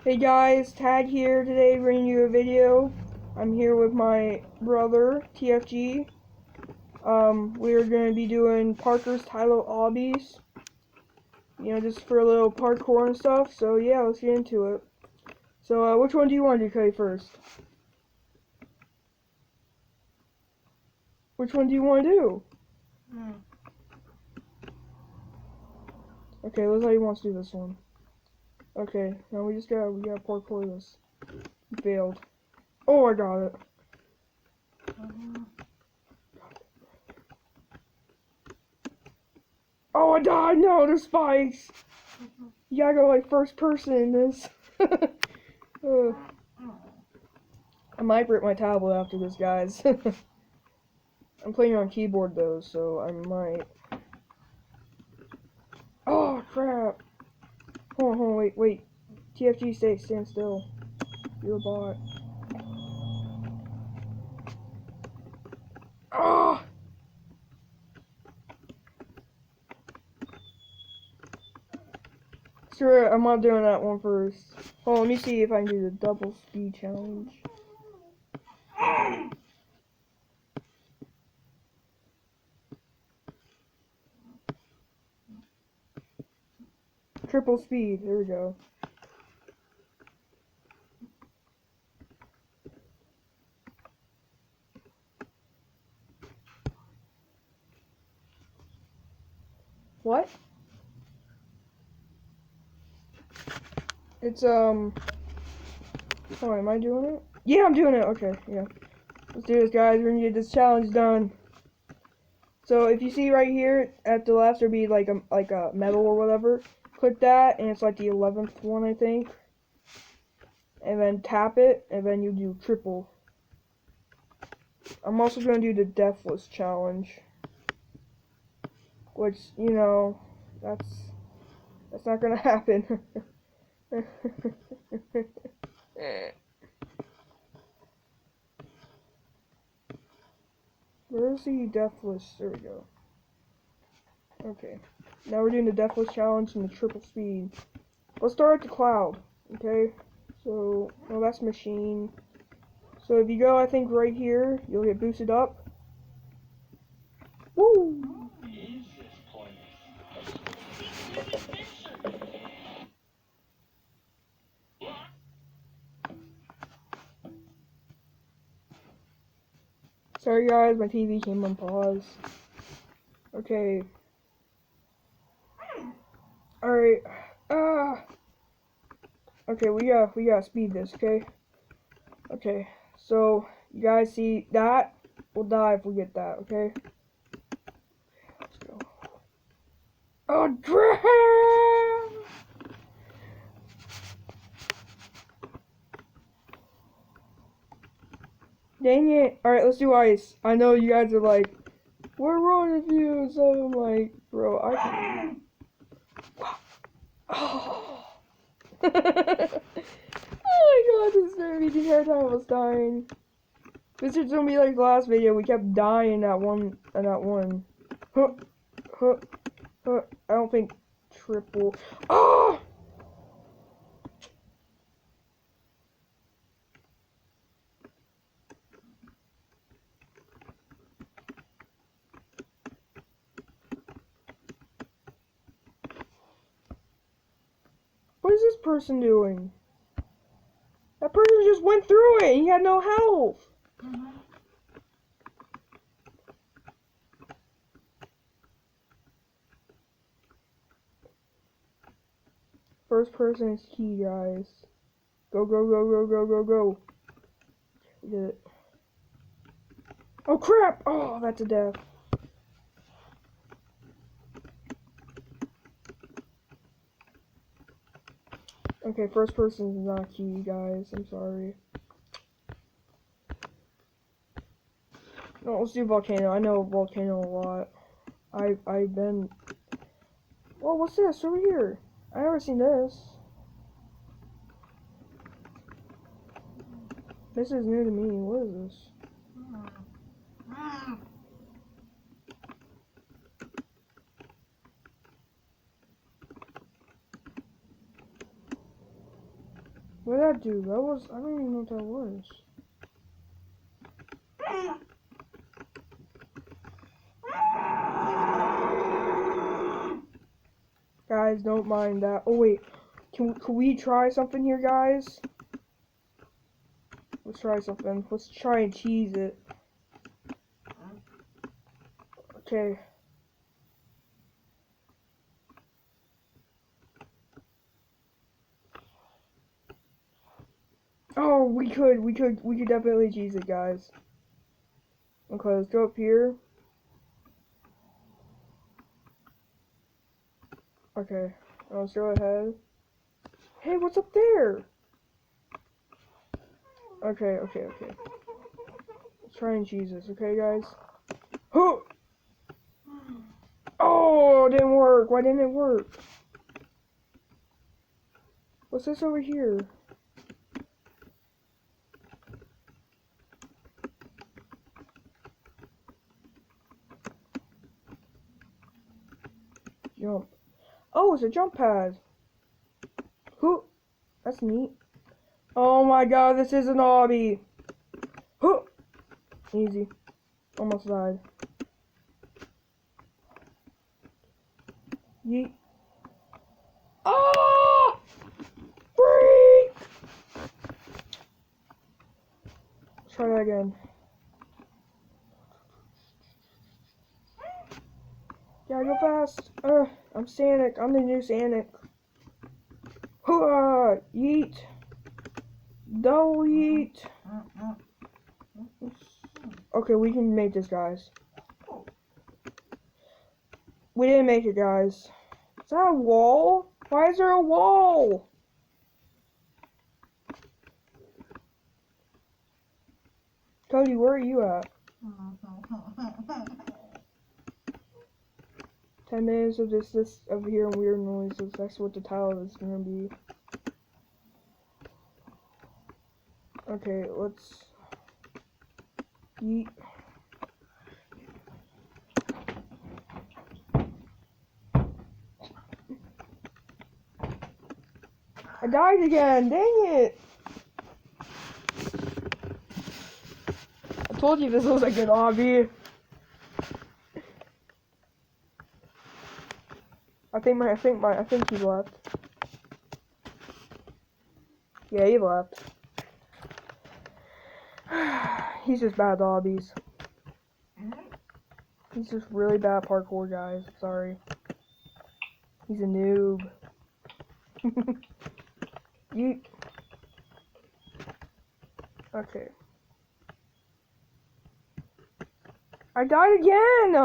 Hey guys, Tad here today bringing you a video. I'm here with my brother, TFG. We're going to be doing Parker's Tylo Obbies. You know, just for a little parkour and stuff. So yeah, let's get into it. So which one do you want to do, Cody, first? Which one do you want to do? Okay, looks like he wants to do this one. Okay, now we gotta parkour this. Failed. Oh, I got it. Oh, I died! No, there's spikes! You gotta go like first person in this. I might break my tablet after this, guys. I'm playing on keyboard though, so I might. Oh crap! Hold on, wait. TFG, stand still. You're a bot. Ah! Screw it, I'm not doing that one first. Hold on, let me see if I can do the double speed challenge. Triple speed, there we go. What? It's oh, am I doing it? Yeah, I'm doing it. Okay, yeah. Let's do this, guys. We're gonna get this challenge done. So if you see right here at the left, there'll be like a medal or whatever. Click that, and it's like the 11th one, I think. And then tap it, and then you do triple. I'm also gonna do the Deathless challenge, which, you know, that's not gonna happen. Where's the Deathless? There we go. Okay. Now we're doing the Deathless challenge and the triple speed. Let's start at the cloud. Okay. So, well, that's machine. So if you go, I think right here, you'll get boosted up. Woo! Sorry guys, my TV came on pause. Okay. Alright. Okay, we gotta speed this, okay? Okay. So you guys see that? We'll die if we get that, okay? Let's go. Oh crap! Dang it. Alright, let's do ice. I know you guys are like, we're wrong with you, so I'm like, bro, I can. Oh. Oh my god, this is nervy. The entire time I was dying. This is gonna be like the last video. We kept dying at one. Huh, huh, huh. I don't think triple. Oh! What is this person doing? That person just went through it. He had no health. First person is key, guys. Go, go, go, go, go, go, go. We did it. Oh crap! Oh, that's a death. Okay, first person is not key, guys. I'm sorry. No, let's do volcano. I know volcano a lot. I've been. Well, what's this over here? I never seen this. This is new to me. What is this? What did that do? That was, I don't even know what that was. Guys, don't mind that. Oh wait, can we try something here, guys? Let's try something. Let's try and cheese it. Okay. Oh, we could definitely cheese it, guys. Okay, let's go up here. Okay, let's go ahead. Hey, what's up there? Okay. Let's try and cheese this, okay, guys? Huh! Oh, it didn't work. Why didn't it work? What's this over here? Jump. Oh, it's a jump pad. Huh! That's neat. Oh my god, this is an obby. Huh! Easy. Almost died. Yeet. Oh! Freak! Let's try that again. Yeah, go fast. I'm Sanic. I'm the new Sanic. Hooah! Yeet. Double yeet. Okay, we can make this, guys. We didn't make it, guys. Is that a wall? Why is there a wall? Cody, where are you at? 10 minutes of this of hearing weird noises. That's what the title is gonna be. Okay, let's yeet. I died again, dang it! I told you this was a good hobby. I think he left. Yeah, he left. He's just bad at hobbies. He's just really bad at parkour, guys. Sorry. He's a noob. Yeet. Okay. I died again!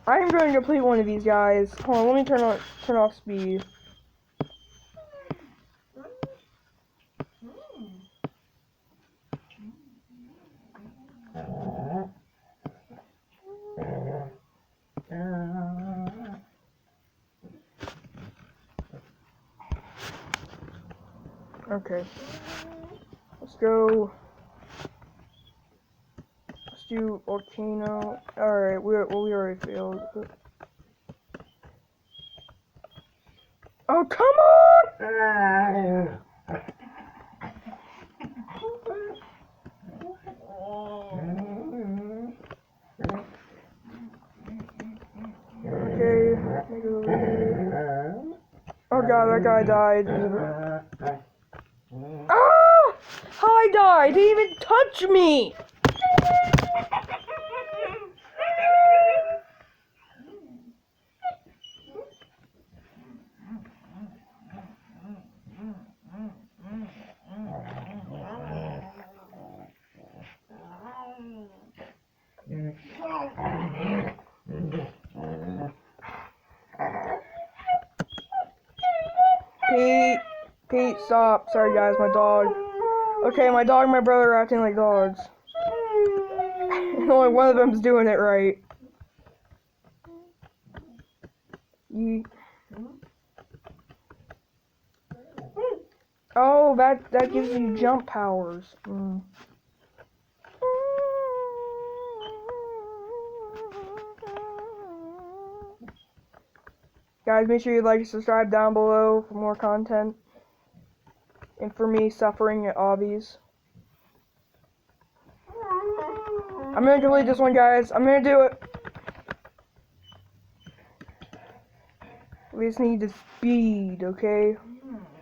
I'm going to complete one of these, guys. Hold on, let me turn off speed. Okay. Let's go. Let's do volcano. Alright, we already failed. Oh, come on! Okay, make it over here. Oh god, that guy died. Ah! How I died? He didn't even touch me! Pete, stop. Sorry guys, my dog. Okay, my dog and my brother are acting like dogs. And only one of them's doing it right. Oh, that gives you jump powers. Guys, make sure you like and subscribe down below for more content. And for me, suffering at obbies. I'm gonna complete this one, guys. I'm gonna do it. We just need the speed, okay?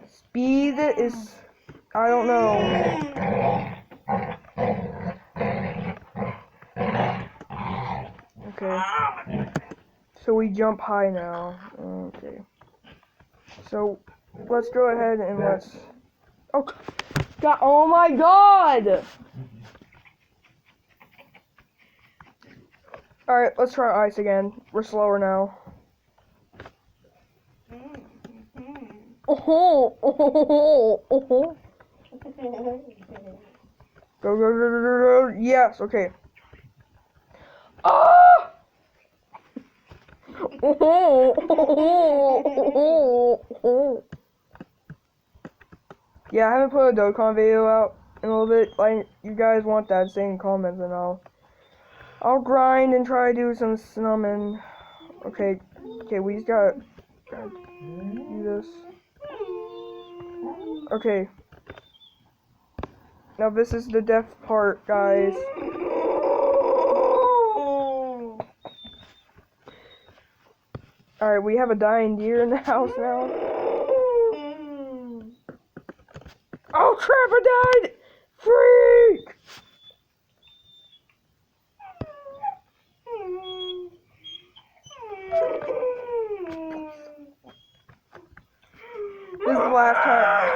Speed is... I don't know. Okay. So we jump high now. Okay. So, let's go ahead and let's... Oh, God, oh my God! Alright, let's try ice again. We're slower now. Oh, oh, oh. Go, go, go, go, go, go. Yes, okay. Ah! Oh, oh, oh. Yeah, I haven't put a Dokkan video out in a little bit. Like, you guys want that, say in comments, and I'll grind and try to do some snumming. Okay, we just gotta do this. Okay. Now this is the death part, guys. Alright, we have a dying deer in the house now. Oh crap, I died! Freak! This is the last time.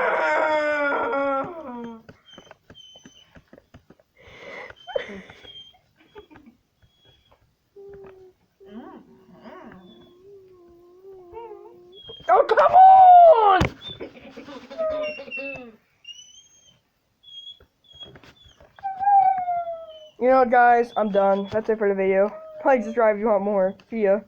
Oh, come on! You know what, guys? I'm done. That's it for the video. Probably subscribe if you want more. See ya.